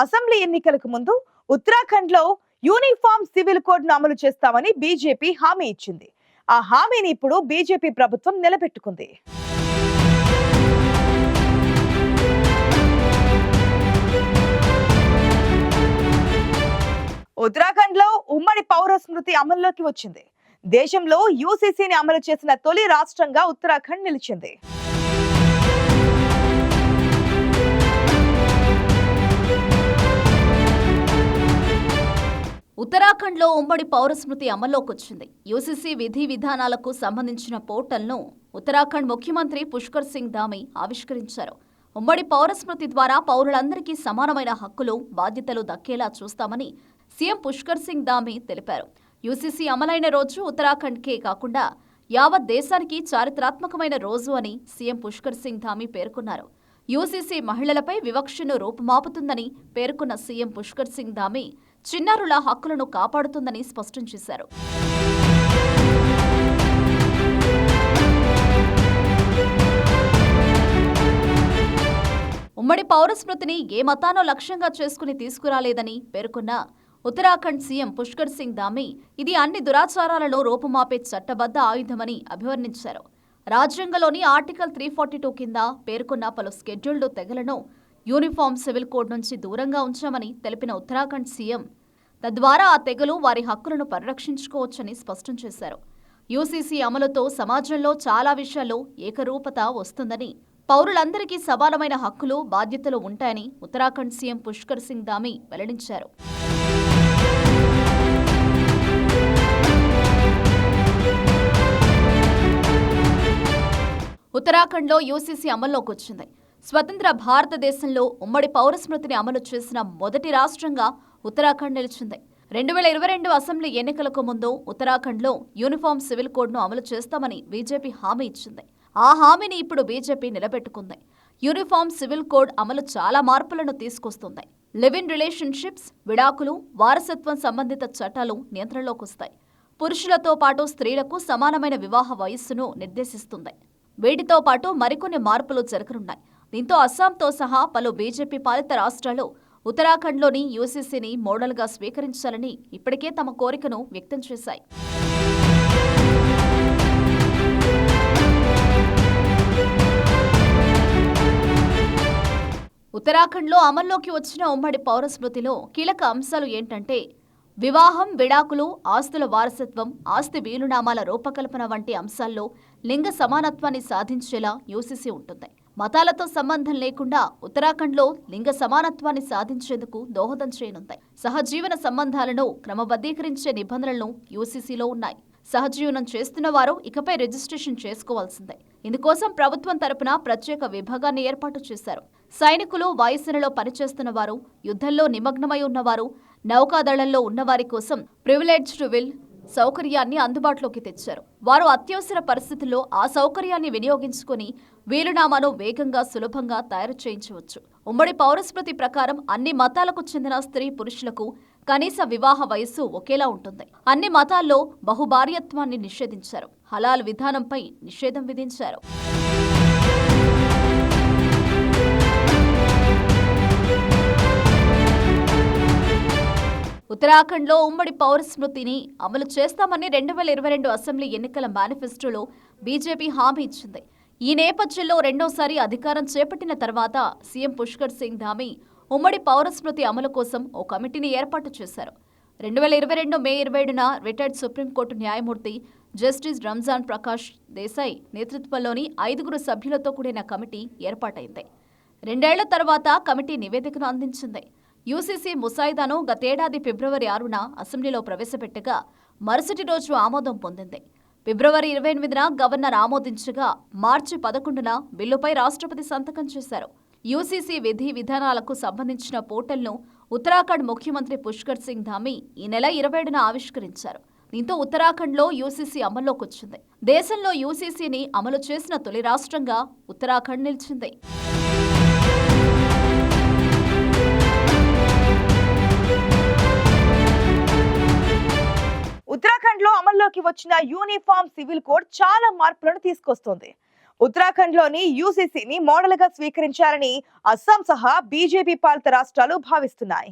Assembly ఎన్నికలకు ముందు ఉత్తరాఖండ్ లో యూనిఫామ్ సివిల్ కోడ్ ను అమలు చేస్తామని బీజేపీ హామీ ఇచ్చింది. ఆ హామీని ఇప్పుడు బీజేపీ ప్రభుత్వం నిలబెట్టుకుంది. ఉత్తరాఖండ్ లో ఉమ్మడి పౌర స్మృతి అమల్లోకి వచ్చింది. దేశంలో యూసీసీని అమలు చేసిన తొలి రాష్ట్రంగా ఉత్తరాఖండ్ నిలిచింది. ఉత్తరాఖండ్లో ఉమ్మడి పౌరస్మృతి అమల్లోకి వచ్చింది. యూసీసీ విధి విధానాలకు సంబంధించిన పోర్టల్ను ఉత్తరాఖండ్ ముఖ్యమంత్రి పుష్కర్ సింగ్ ధామీ ఆవిష్కరించారు. ఉమ్మడి పౌరస్మృతి ద్వారా పౌరులందరికీ సమానమైన హక్కులు, బాధ్యతలు దక్కేలా చూస్తామని సీఎం పుష్కర్ సింగ్ ధామీ తెలిపారు. యూసీసీ అమలైన రోజు ఉత్తరాఖండ్కే కాకుండా యావత్ దేశానికి చారిత్రాత్మకమైన రోజు అని సీఎం పుష్కర్ సింగ్ ధామీ పేర్కొన్నారు. యూసీసీ మహిళలపై వివక్షను రూపుమాపుతుందని పేర్కొన్న సీఎం పుష్కర్ సింగ్ ధామీ చిన్నారుల హక్కులను కాపాడుతుందని స్పష్టం చేశారు. ఉమ్మడి పౌరస్మృతిని ఏ మతానో లక్ష్యంగా చేసుకుని తీసుకురాలేదని పేర్కొన్న ఉత్తరాఖండ్ సీఎం పుష్కర్ సింగ్ ధామీ ఇది అన్ని దురాచారాలను రూపుమాపే చట్టబద్ధ ఆయుధమని అభివర్ణించారు. రాజ్యాంగంలోని ఆర్టికల్ 342 కింద పేర్కొన్న పలు స్కెడ్యూల్డ్ తెగలను యూనిఫామ్ సివిల్ కోడ్ నుంచి దూరంగా ఉంచామని తెలిపిన ఉత్తరాఖండ్ సీఎం తద్వారా ఆ తెగలు వారి హక్కులను పరిరక్షించుకోవచ్చని స్పష్టం చేశారు. యూసీసీ అమలుతో సమాజంలో చాలా విషయాల్లో ఏకరూపత వస్తుందని, పౌరులందరికీ సమానమైన హక్కులు, బాధ్యతలు ఉంటాయని ఉత్తరాఖండ్ సీఎం పుష్కర్ సింగ్ ధామీ వెల్లడించారు. ఉత్తరాఖండ్లో యూసీసీ అమల్లోకి వచ్చింది. స్వతంత్ర భారతదేశంలో ఉమ్మడి పౌరస్మృతిని అమలు చేసిన మొదటి రాష్ట్రంగా ఉత్తరాఖండ్ నిలిచింది. 2022 అసెంబ్లీ ఎన్నికలకు ముందు ఉత్తరాఖండ్లో యూనిఫామ్ సివిల్ కోడ్ను అమలు చేస్తామని బీజేపీ హామీ ఇచ్చింది. ఆ హామీని ఇప్పుడు బీజేపీ నిలబెట్టుకుంది. యూనిఫామ్ సివిల్ కోడ్ అమలు చాలా మార్పులను తీసుకొస్తుంది. లివ్ ఇన్ రిలేషన్షిప్స్, విడాకులు, వారసత్వం సంబంధిత చట్టాలు నియంత్రణలోకి వస్తాయి. పురుషులతో పాటు స్త్రీలకు సమానమైన వివాహ వయస్సును నిర్దేశిస్తుంది. వీటితో పాటు మరికొన్ని మార్పులు జరగనున్నాయి. దీంతో అస్సాంతో సహా పలు బీజేపీ పాలిత రాష్ట్రాలు ఉత్తరాఖండ్లోని యూసీసీని మోడల్గా స్వీకరించాలని ఇప్పటికే తమ కోరికను వ్యక్తం చేశాయి. ఉత్తరాఖండ్లో అమల్లోకి వచ్చిన ఉమ్మడి పౌరస్మృతిలో కీలక అంశాలు ఏంటంటే వివాహం, విడాకులు, ఆస్తుల వారసత్వం, ఆస్తి వీలునామాల రూపకల్పన వంటి అంశాల్లో లింగ సమానత్వాన్ని సాధించేలా యూసీసీ ఉంటుంది. మతాలతో సంబంధం లేకుండా ఉత్తరాఖండ్లో లింగ సమానత్వాన్ని సాధించేందుకు దోహదం చేయనుంది. సహజీవన సంబంధాలను క్రమబద్ధీకరించే నిబంధనలు యూసీసీలో ఉన్నాయి. సహజీవనం చేస్తున్న వారు ఇకపై రిజిస్ట్రేషన్ చేసుకోవాల్సిందే. ఇందుకోసం ప్రభుత్వం తరపున ప్రత్యేక విభాగాన్ని ఏర్పాటు చేశారు. సైనికులు, వాయుసేనలో పనిచేస్తున్న వారు, యుద్ధంలో నిమగ్నమై ఉన్నవారు, నౌకాదళంలో ఉన్నవారి కోసం ప్రివిలేజ్డ్ విల్ సౌకర్యాన్ని అందుబాటులోకి తెచ్చారు. వారు అత్యవసర పరిస్థితుల్లో ఆ సౌకర్యాన్ని వినియోగించుకుని వీలునామాను వేగంగా, సులభంగా తయారు చేయించవచ్చు. ఉమ్మడి పౌరస్మృతి ప్రకారం అన్ని మతాలకు చెందిన స్త్రీ, పురుషులకు కనీస వివాహ వయస్సు ఒకేలా ఉంటుంది. అన్ని మతాల్లో బహుభార్యత్వాన్ని నిషేధించారు. హలాల్ విధానంపై నిషేధం విధించారు. ఉత్తరాఖండ్లో ఉమ్మడి పౌరస్మృతిని అమలు చేస్తామని 2022 అసెంబ్లీ ఎన్నికల మేనిఫెస్టోలో బీజేపీ హామీ ఇచ్చింది. ఈ నేపథ్యంలో రెండోసారి అధికారం చేపట్టిన తర్వాత సీఎం పుష్కర్ సింగ్ ధామీ ఉమ్మడి పౌరస్మృతి అమలు కోసం ఓ కమిటీని ఏర్పాటు చేశారు. 2022 మే 27న రిటైర్డ్ సుప్రీంకోర్టు న్యాయమూర్తి జస్టిస్ రంజాన్ ప్రకాష్ దేశాయ్ నేతృత్వంలోని 5 సభ్యులతో కూడిన కమిటీ ఏర్పాటైంది. 2 ఏళ్ల తర్వాత కమిటీ నివేదికను అందించింది. యూసీసీ ముసాయిదాను గతేడాది ఫిబ్రవరి 6న అసెంబ్లీలో ప్రవేశపెట్టగా మరుసటి రోజు ఆమోదం పొందింది. ఫిబ్రవరి 28న గవర్నర్ ఆమోదించగా మార్చి 11న బిల్లుపై రాష్ట్రపతి సంతకం చేశారు. యూసీసీ విధి విధానాలకు సంబంధించిన పోర్టల్ను ఉత్తరాఖండ్ ముఖ్యమంత్రి పుష్కర్ సింగ్ ధామీ ఈ నెల 27న ఆవిష్కరించారు. దీంతో ఉత్తరాఖండ్లో యూసీసీ అమల్లోకి వచ్చింది. దేశంలో యూసీసీని అమలు చేసిన తొలి రాష్ట్రంగా ఉత్తరాఖండ్ నిలిచింది. ఉత్తరాఖండ్ లో అమల్లోకి వచ్చిన యూనిఫామ్ సివిల్ కోడ్ చాలా మార్పులను తీసుకొస్తోంది. ఉత్తరాఖండ్ లోని యూసీసీని మోడల్ గా స్వీకరించాలని అస్సాం సహా బీజేపీ పాలిత రాష్ట్రాలు భావిస్తున్నాయి.